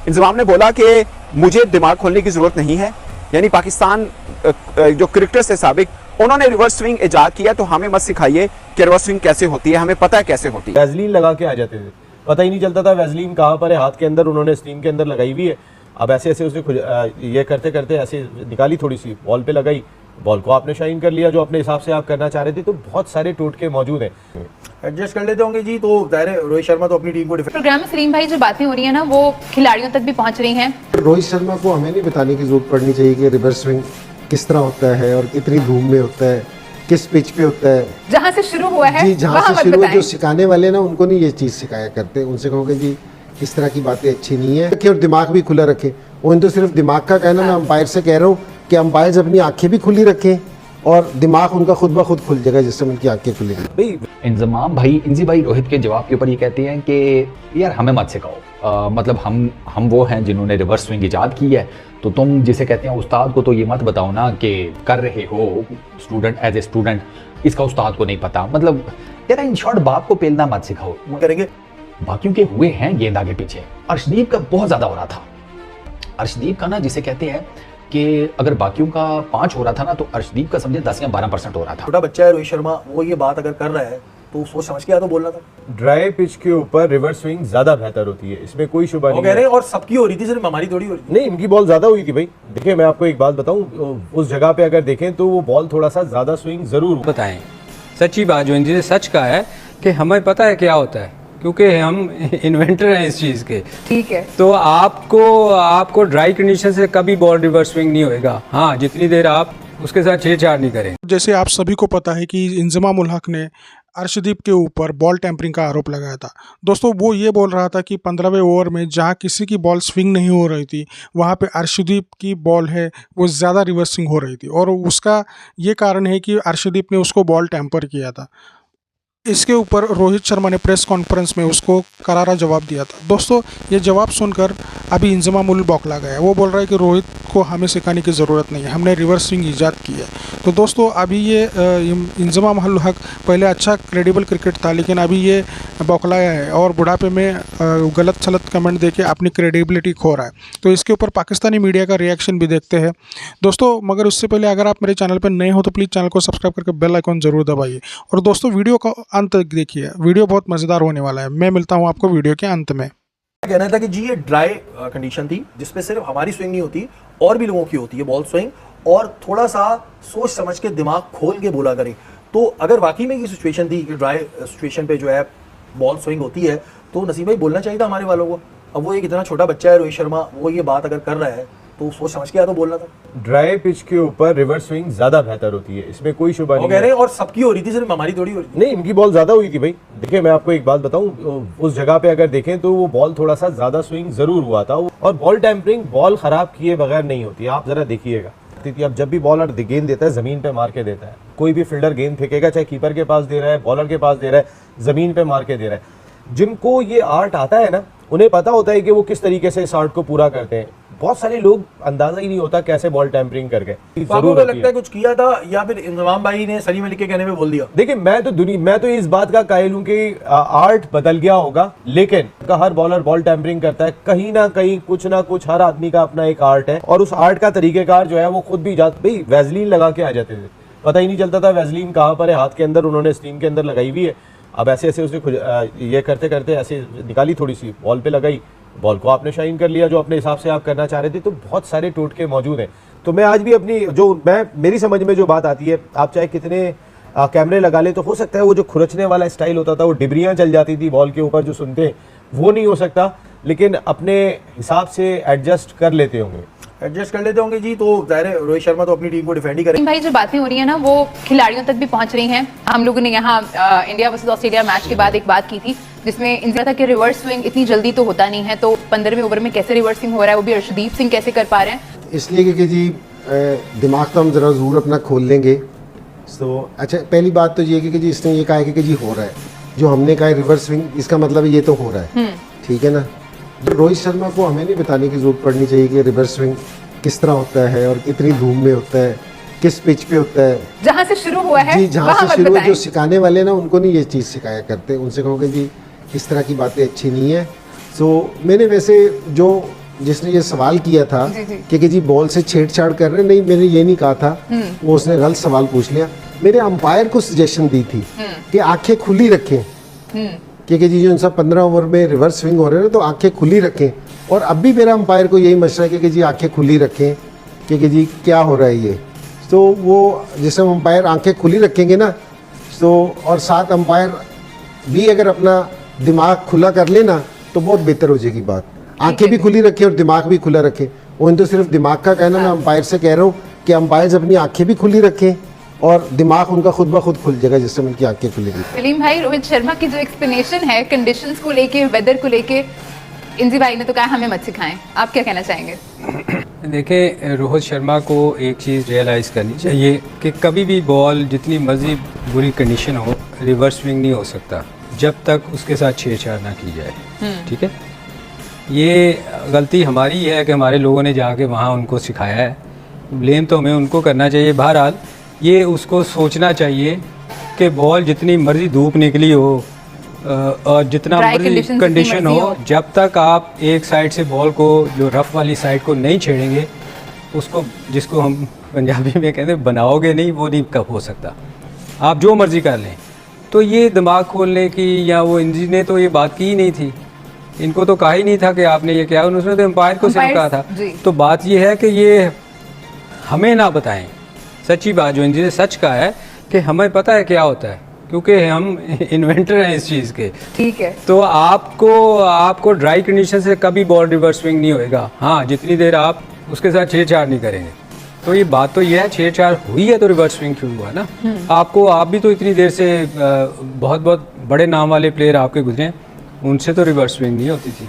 इंजमाम ने बोला कि मुझे दिमाग खोलने की जरूरत नहीं है, यानी पाकिस्तान जो क्रिकेटर्स है साबिक, उन्होंने रिवर्स स्विंग इजाद किया, तो हमें मत सिखाइए कि रिवर्स स्विंग कैसे होती है, हमें पता है कैसे होती है। वैसलीन लगा के आ जाते थे, पता ही नहीं चलता था वैसलीन कहाँ पर है, हाथ के अंदर उन्होंने स्टीम के अंदर लगाई हुई है। अब ऐसे ऐसे उसे ये करते करते ऐसे निकाली, थोड़ी सी बॉल पे लगाई, बॉल को आपने शाइन कर लिया जो अपने हिसाब से आप करना चाह रहे थे। तो बहुत सारे टोटके मौजूद हैं, एडजस्ट कर लेते होंगे जी। तो जाहिर है रोहित शर्मा तो अपनी टीम को प्रोग्राम में सलीम भाई जो बातें हो रही है ना वो खिलाड़ियों तक भी पहुंच रही हैं। रोहित शर्मा को हमें नहीं बताने की जरूरत पड़नी चाहिए कि रिवर्स स्विंग किस तरह होता है और कितनी धूम में होता है, किस पिच पे होता है। जहाँ से शुरू हुआ है जी, जहाँ से शुरू जो सिखाने वाले ना उनको नहीं ये चीज़ सिखाया करते। उनसे कहोगे जी इस तरह की बातें अच्छी नहीं है कि और दिमाग भी खुला रखें। उन तो सिर्फ दिमाग का कहना, मैं अंपायर से कह रहा हूँ कि अंपायर्स अपनी आंखें भी खुली रखें और दिमाग उनका खुद ब खुद खुल जाएगा जिससे उनकी आंखें खुलेगी। इंजमाम भाई, इंजी भाई रोहित के जवाब के ऊपर ये कहते हैं कि यार हमें मत सिखाओ, मतलब हम वो हैं जिन्होंने रिवर्स स्विंग इजाद की है, तो तुम जिसे कहते हैं उस्ताद को तो ये मत बताओ ना कि कर रहे हो स्टूडेंट, एज ए स्टूडेंट इसका उस्ताद को नहीं पता। मतलब यार इन शॉर्ट बाप को पेलना मत सिखाओ। करेंगे बाकियों के हुए हैं गेंद आगे पीछे, अर्शदीप का बहुत ज्यादा हो रहा था। अर्शदीप का ना जिसे कहते हैं कि अगर बाकियों का 5 हो रहा था ना तो अर्शदीप का समझे 10 या 12% हो रहा था। छोटा बच्चा है रोहित शर्मा, वो ये बात अगर कर रहा है तो सोच समझ के तो बोलना था। ड्राई पिच के ऊपर रिवर्स स्विंग ज्यादा बेहतर होती है, इसमें कोई शुबा नहीं कह रहे हैं। और सबकी हो रही थी, सिर्फ हमारी थोड़ी हो रही थी। नहीं, इनकी बॉल ज्यादा हुई थी भाई। देखिए मैं आपको एक बात बताऊं, उस जगह पे अगर देखें तो वो बॉल थोड़ा सा ज्यादा स्विंग जरूर बताएं। सच्ची बात जो इन्होंने सच कहा है कि हमें पता है क्या होता है, क्योंकि हम इन्वेंटर हैं इस चीज़ के। ठीक है, तो आपको ड्राई कंडीशन से कभी बॉल रिवर्स स्विंग नहीं होएगा, हाँ, जितनी देर आप उसके साथ छेड़छाड़ नहीं करें। जैसे आप सभी को पता है कि इंजमाम उल हक ने अर्शदीप के ऊपर बॉल टेम्परिंग का आरोप लगाया था। दोस्तों वो ये बोल रहा था कि 15वें ओवर में जहां किसी की बॉल स्विंग नहीं हो रही थी वहां पे अर्शदीप की बॉल है वो ज़्यादा रिवर्स स्विंग हो रही थी, और उसका ये कारण है कि अर्शदीप ने उसको बॉल टेम्पर किया था। इसके ऊपर रोहित शर्मा ने प्रेस कॉन्फ्रेंस में उसको करारा जवाब दिया था। दोस्तों ये जवाब सुनकर अभी इंजमाम उल बौखला गया। वो बोल रहा है कि रोहित को हमें सिखाने की ज़रूरत नहीं है, हमने रिवर्स स्विंग ईजाद की है। तो दोस्तों अभी ये इंजमाम उल हक पहले अच्छा क्रेडिबल क्रिकेट था, लेकिन अभी ये बौखलाया है और बुढ़ापे में गलत सलत कमेंट देके अपनी क्रेडिबिलिटी खो रहा है। तो इसके ऊपर पाकिस्तानी मीडिया का रिएक्शन भी देखते हैं दोस्तों। मगर उससे पहले अगर आप मेरे चैनल पर नए हो तो प्लीज़ चैनल को सब्सक्राइब करके बेल आइकॉन ज़रूर दबाइए। और दोस्तों वीडियो का अंत तक देखिए, वीडियो बहुत मज़ेदार होने वाला है। मैं मिलता हूँ आपको वीडियो के अंत में। कहना था कि जी ये ड्राई कंडीशन थी जिसपे सिर्फ हमारी स्विंग नहीं होती और भी लोगों की होती है बॉल स्विंग, और थोड़ा सा सोच समझ के दिमाग खोल के बोला करें। तो अगर वाकई में ये सिचुएशन थी कि ड्राई सिचुएशन पे जो है बॉल स्विंग होती है तो नसीम भाई बोलना चाहिए था हमारे वालों को। अब वो एक इतना छोटा बच्चा है रोहित शर्मा, वो ये बात अगर कर रहा है तो सोच समझ के तो बोलना था। ड्राई पिच के ऊपर रिवर्स स्विंग ज्यादा बेहतर होती है, इसमें कोई शुबा नहीं कह रहे हैं। और सबकी हो रही थी, सिर्फ हमारी थोड़ी हो रही थी। नहीं, इनकी बॉल ज्यादा हुई थी भाई। देखिए मैं आपको एक बात बताऊं, उस जगह पे अगर देखें तो वो बॉल थोड़ा सा ज्यादा स्विंग जरूर हुआ था। और बॉल टेम्परिंग बॉल खराब किए बगैर नहीं होती, आप जरा देखिएगा। अब जब भी बॉलर गेंद देता है जमीन पे मार के देता है। कोई भी फील्डर गेंद फेंकेगा, चाहे कीपर के पास दे रहा है, बॉलर के पास दे रहा है, जमीन पे मार के दे रहा है। जिनको ये आर्ट आता है ना, उन्हें पता होता है कि वो किस तरीके से इस आर्ट को पूरा करते हैं। बहुत सारे लोग अंदाजा ही नहीं होता कैसे बॉल टेम्परिंग करके। आपको लगता है कुछ किया था या फिर इंजमाम भाई ने सलीम अली के कहने में बोल दिया? देखिए मैं तो इस बात का कायल हूं कि आर्ट बदल गया होगा, लेकिन हर बॉलर बॉल टेम्परिंग करता है कहीं ना कहीं, कुछ ना कुछ। हर आदमी का अपना एक आर्ट है और उस आर्ट का तरीकेकार जो है वो खुद भी भाई वैसलीन लगा के आ जाते थे, पता ही नहीं चलता था वैसलीन कहाँ पर है, हाथ के अंदर उन्होंने स्टीम के अंदर लगाई हुई है। अब ऐसे ऐसे उसे ये करते करते ऐसे निकाली, थोड़ी सी बॉल पे लगाई, बॉल को आपने शाइन कर लिया जो अपने हिसाब से आप करना चाह रहे थे। तो बहुत सारे टोटके मौजूद हैं। तो मैं आज भी अपनी मेरी समझ में जो बात आती है, आप चाहे कितने कैमरे लगा ले, तो हो सकता है वो जो खुरचने वाला स्टाइल होता था, वो डिबरियाँ चल जाती थी बॉल के ऊपर जो सुनते हैं, वो नहीं हो सकता, लेकिन अपने हिसाब से एडजस्ट कर लेते होंगे। एडजस्ट कर लेते होंगे जी। तो जाहिर है रोहित शर्मा तो अपनी टीम को डिफेंड ही करें। भाई जो बातें हो रही है ना वो खिलाड़ियों तक भी पहुंच रही हैं। हम लोगों ने यहाँ इंडिया वर्सेस ऑस्ट्रेलिया मैच के बाद एक बात की थी जिसमें इंदिरा था कि रिवर्स स्विंग इतनी जल्दी तो होता नहीं है, तो 15वें ओवर में कैसे रिवर्स स्विंग हो रहा है, वो भी अर्शदीप सिंह कैसे कर पा रहे हैं? इसलिए क्योंकि जी दिमाग तो हम ज़रा ज़रूर अपना खोल लेंगे। तो अच्छा पहली बात तो ये है कि जी इसने ये कहा है कि जी हो रहा है, जो हमने कहा है रिवर्स स्विंग, इसका मतलब ये तो हो रहा है, ठीक है ना। रोहित शर्मा को हमें नहीं बताने की जरूरत पड़नी चाहिए कि रिवर्स स्विंग किस तरह होता है और कितनी धूम में होता है, किस पिच पे होता है। जहाँ से शुरू हुआ है जी, जहाँ से शुरू जो सिखाने वाले ना उनको नहीं ये चीज़ सिखाया करते। उनसे कहोगे जी इस तरह की बातें अच्छी नहीं है। सो मैंने वैसे जो जिसने ये सवाल किया था जी। कि जी बॉल से छेड़छाड़ कर रहे हैं, नहीं मैंने ये नहीं कहा था, वो उसने गलत सवाल पूछ लिया। मेरे अंपायर को सजेशन दी थी कि आंखें खुली रखें, क्योंकि जी जो सब 15 ओवर में रिवर्स स्विंग हो रहे हैं ना, तो आंखें खुली रखें। और अब भी मेरा अंपायर को यही मशवरा है कि जी आंखें खुली रखें, क्योंकि जी क्या हो रहा है ये। तो वो जैसे अंपायर आंखें खुली रखेंगे ना, तो और साथ अंपायर भी अगर अपना दिमाग खुला कर लेना तो बहुत बेहतर हो जाएगी बात। आंखें भी खुली रखें और दिमाग भी खुला रखें। वो तो सिर्फ दिमाग का कहना, मैं अंपायर से कह रहा हूँ कि अंपायर अपनी आंखें भी खुली रखें और दिमाग उनका खुद ब खुद खुल जाएगा जिससे उनकी आंखें खुलेगी। सलीम भाई, रोहित शर्मा की जो एक्सप्लेनेशन है कंडीशंस को लेके, वेदर को लेके, इंजी भाई ने तो कहा हमें मत सिखाएं, आप क्या कहना चाहेंगे? देखिए, रोहित शर्मा को एक चीज़ रियलाइज़ करनी चाहिए कि कभी भी बॉल जितनी मर्जी बुरी कंडीशन हो, रिवर्स स्विंग नहीं हो सकता जब तक उसके साथ छेड़छाड़ ना की जाए। ठीक है, ये गलती हमारी है कि हमारे लोगों ने जाके वहाँ उनको सिखाया है। ब्लेम तो हमें उनको करना चाहिए। बहरहाल ये उसको सोचना चाहिए कि बॉल जितनी मर्जी धूप निकली हो और जितना Dry मर्जी conditions कंडीशन जितनी हो, मर्जी जब तक आप एक साइड से बॉल को, जो रफ वाली साइड को नहीं छेड़ेंगे, उसको, जिसको हम पंजाबी में कहते हैं बनाओगे नहीं, वो नहीं कब हो सकता। आप जो मर्जी कर लें। तो ये दिमाग खोलने की, या वो इंजी ने तो ये बात की ही नहीं थी, इनको तो कहा ही नहीं था कि आपने ये किया, उसने तो एम्पायर को सिर्फ कहा था। तो बात ये है कि ये हमें ना बताएं। सच्ची बात जो इंजी ने सच कहा है कि हमें पता है क्या होता है, क्योंकि हम इन्वेंटर हैं इस चीज़ के। ठीक है, तो आपको ड्राई कंडीशन से कभी बॉल रिवर्स स्विंग नहीं होएगा। हाँ, जितनी देर आप उसके साथ छेड़छाड़ नहीं करेंगे। तो ये बात तो ये है, छेड़छाड़ हुई है तो रिवर्स स्विंग क्यों हुआ ना। आप भी तो इतनी देर से बहुत बहुत बड़े नाम वाले प्लेयर आपके गुजरे, उनसे तो रिवर्स स्विंग नहीं होती थी।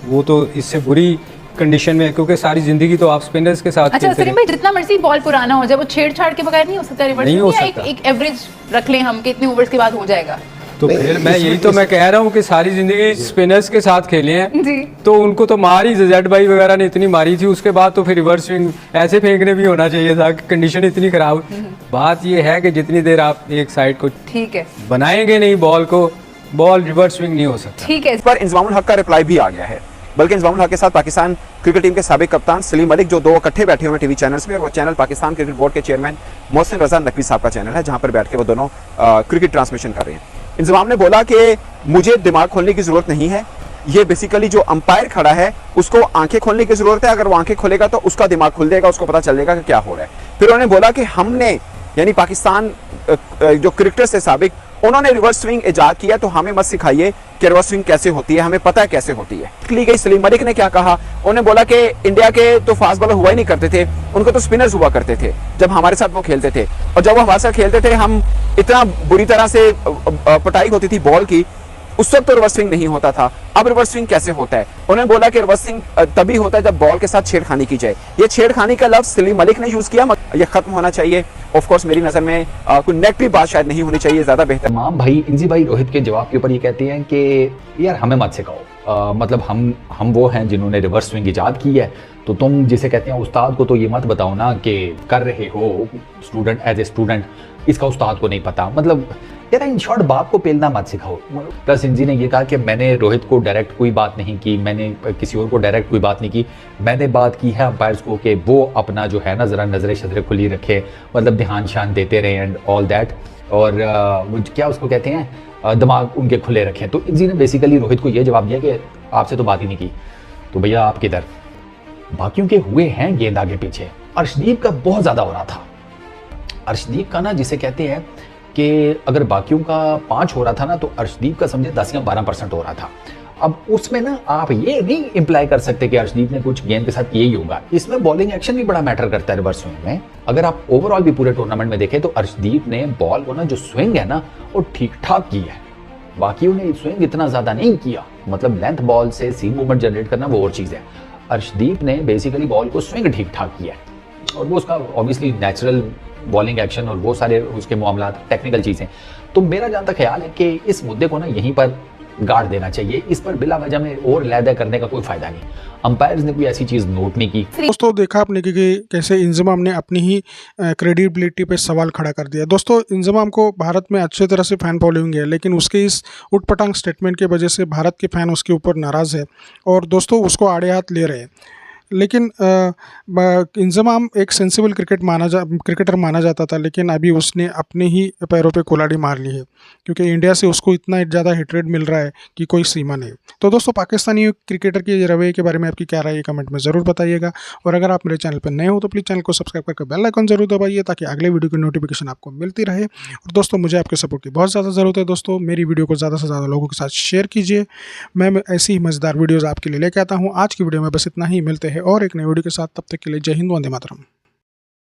वो तो इससे बुरी कंडीशन में, क्योंकि सारी जिंदगी तो आप स्पिनर्स के साथ अच्छा खेलते सलीम भाई, जितना मर्जी बॉल पुराना हो जाए, वो छेड़छाड़ के बगैर नहीं हो सकता रिवर्स? नहीं हो या सकता। एक एवरेज रख लें हम कि इतने ओवर्स के बाद हो जाएगा? तो फिर मैं यही तो मैं कह रहा हूँ कि सारी जिंदगी स्पिनर्स के साथ खेले हैं जी। तो उनको तो मारी, जेड भाई वगैरह ने इतनी मारी थी, उसके बाद तो फिर रिवर्स स्विंग ऐसे फेंकने भी होना चाहिए था कि कंडीशन इतनी खराब। बात ये है कि जितनी देर आप एक साइड को ठीक है, बनाएंगे नहीं बॉल को, बॉल रिवर्स स्विंग नहीं हो सकता। ठीक है। इस पर इंजमामुल हक का रिप्लाई भी आ गया है। बल्कि इंजमामुल हक के साथ पाकिस्तान क्रिकेट टीम के साबिक कप्तान सलीम मलिक, जो दो इकट्ठे बैठे हुए हैं टीवी चैनल्स में, और वो चैनल पाकिस्तान क्रिकेट बोर्ड के चेयरमैन मोहसिन रजा नकवी साहब का चैनल है, जहां पर बैठ के वो दोनों क्रिकेट ट्रांसमिशन कर रहे हैं। इंजमाम ने बोला कि मुझे दिमाग खोलने की जरूरत नहीं है, ये बेसिकली जो अंपायर खड़ा है उसको आंखें खोलने की जरूरत है। अगर वो आंखें खोलेगा तो उसका दिमाग खुल जाएगा, उसको पता चल जाएगा कि क्या हो रहा है। फिर उन्होंने बोला कि हमने, यानी पाकिस्तान जो क्रिकेटर्स थे साबिक, उन्होंने रिवर्स स्विंग इजाद किया, तो हमें मत सिखाइए कि रिवर्स स्विंग कैसे होती है, हमें पता है कैसे होती है। ली गई। सलीम मलिक ने क्या कहा, उन्होंने बोला कि इंडिया के तो फास्ट बॉलर हुआ ही नहीं करते थे, उनको तो स्पिनर्स हुआ करते थे जब हमारे साथ वो खेलते थे, और जब वो हमारे साथ खेलते थे हम इतना बुरी तरह से पटाई होती थी बॉल की, उस वक्त तो रिवर्स स्विंग नहीं होता था। अब रिवर्स स्विंग कैसे होता है? उन्होंने बोला कि रिवर्स स्विंग तभी होता है जब बॉल के साथ छेड़खानी की जाए। ये छेड़खानी का लफ्ज सलीम मलिक ने यूज किया, ये खत्म होना चाहिए। ऑफ कोर्स मेरी नजर में कोई नेगेटिव बात शायद नहीं होनी चाहिए, ज्यादा बेहतर। तमाम भाई, इंजी भाई रोहित के जवाब के ऊपर ये कहते हैं कि यार हमें मत सिखाओ, मतलब हम वो हैं जिन्होंने रिवर्स स्विंग इजाद की है, तो तुम जिसे कहते हैं उस्ताद को तो ये मत बताओ ना कि कर रहे हो स्टूडेंट, एज ए स्टूडेंट, इसका उस्ताद को नहीं पता। मतलब यार इन शॉर्ट बाप को पेलना मत सिखाओ। प्लस इंजी ने ये कहा कि मैंने रोहित को डायरेक्ट कोई बात नहीं की, मैंने किसी और को डायरेक्ट कोई बात नहीं की, मैंने बात की है अंपायर्स को कि वो अपना जो है ना ज़रा नज़रें शजरें खुली रखे, मतलब ध्यान शान देते रहे एंड ऑल दैट, और क्या उसको कहते हैं, दिमाग उनके खुले रखें। तो इंजी ने बेसिकली रोहित को ये जवाब दिया कि आपसे तो बात ही नहीं की, तो भैया आप किधर, बाकियों के हुए हैं गेंद आगे पीछे। अर्शदीप का बहुत ज़्यादा हो रहा था। अर्शदीप का ना, जिसे कहते हैं कि अगर बाकियों का 5 हो रहा था ना, तो अर्शदीप का समझे 10 या 12% हो रहा था। अब उसमें ना आप ये नहीं इम्प्लाई कर सकते कि अर्शदीप ने कुछ गेंद के साथ यही होगा। इसमें बॉलिंग एक्शन भी बड़ा मैटर करता है रिवर्स स्विंग में। अगर आप ओवरऑल भी पूरे टूर्नामेंट में देखें तो अर्शदीप ने बॉल को ना, जो स्विंग है ना, वो ठीक ठाक की है। बाकियों ने स्विंग इतना ज्यादा नहीं किया, मतलब लेंथ बॉल से सीम मूवमेंट जनरेट करना वो और चीज है। अर्शदीप ने बेसिकली बॉल को स्विंग ठीक ठाक किया है, और वो उसका ऑब्वियसली नेचुरल बॉलिंग एक्शन और वो सारे उसके मामला टेक्निकल चीज़ें। तो मेरा जहाँ तक ख्याल है कि इस मुद्दे को ना यहीं पर गाड़ देना चाहिए। इस पर बिला वजह में और लहदा करने का कोई फायदा नहीं। अंपायर्स ने कोई ऐसी चीज़ नोट नहीं की। दोस्तों देखा आपने कि कैसे इंजमाम ने अपनी ही क्रेडिबिलिटी पे सवाल खड़ा कर दिया। दोस्तों इंजमाम को भारत में अच्छी तरह से फ़ैन फॉलोइंग है, लेकिन उसके इस उटपटांग स्टेटमेंट की वजह से भारत के फ़ैन उसके ऊपर नाराज़ है और दोस्तों उसको आड़े हाथ ले रहे हैं। लेकिन इंजमाम एक सेंसिबल क्रिकेटर माना जाता था, लेकिन अभी उसने अपने ही पैरों पे कुल्हाड़ी मार ली है, क्योंकि इंडिया से उसको इतना ज़्यादा हेट्रेड मिल रहा है कि कोई सीमा नहीं। तो दोस्तों पाकिस्तानी क्रिकेटर के रवैये के बारे में आपकी क्या राय है कमेंट में ज़रूर बताइएगा, और अगर आप मेरे चैनल पर नए हो तो प्लीज़ चैनल को सब्सक्राइब करके बेल आइकन जरूर दबाइए ताकि अगले वीडियो की नोटिफिकेशन आपको मिलती रहे। और दोस्तों मुझे आपके सपोर्ट की बहुत ज़्यादा ज़रूरत है। दोस्तों मेरी वीडियो को ज़्यादा से ज़्यादा लोगों के साथ शेयर कीजिए। मैं ऐसी ही मज़ेदार वीडियोज़ आपके लिए लेके आता हूँ। आज की वीडियो में बस इतना ही, मिलते हैं और एक नई वीडियो के साथ। तब तक के लिए जय हिंद, वंदे मातरम।